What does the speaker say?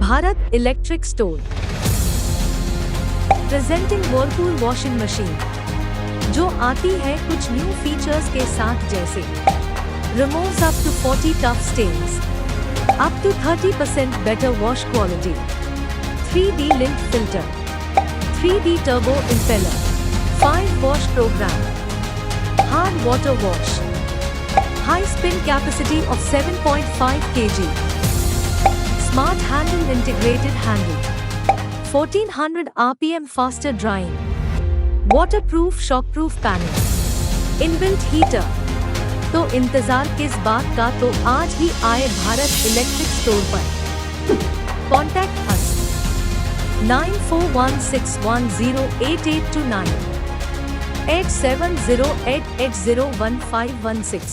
Bharat electric store presenting Whirlpool washing machine, जो आती है कुछ न्यू फीचर्स के साथ, जैसे removes up to 40 tough stains, up to 30% better wash quality, 3D link filter, 3D turbo impeller, 5 wash program, hard water wash, high spin capacity of 7.5 kg, smart handle integrated handle, 1400 RPM faster drying, waterproof shockproof panel, inbuilt heater. तो इंतजार किस बात का, तो आज ही आए Bharat electric store पर। Contact us 9416108829 8708801516।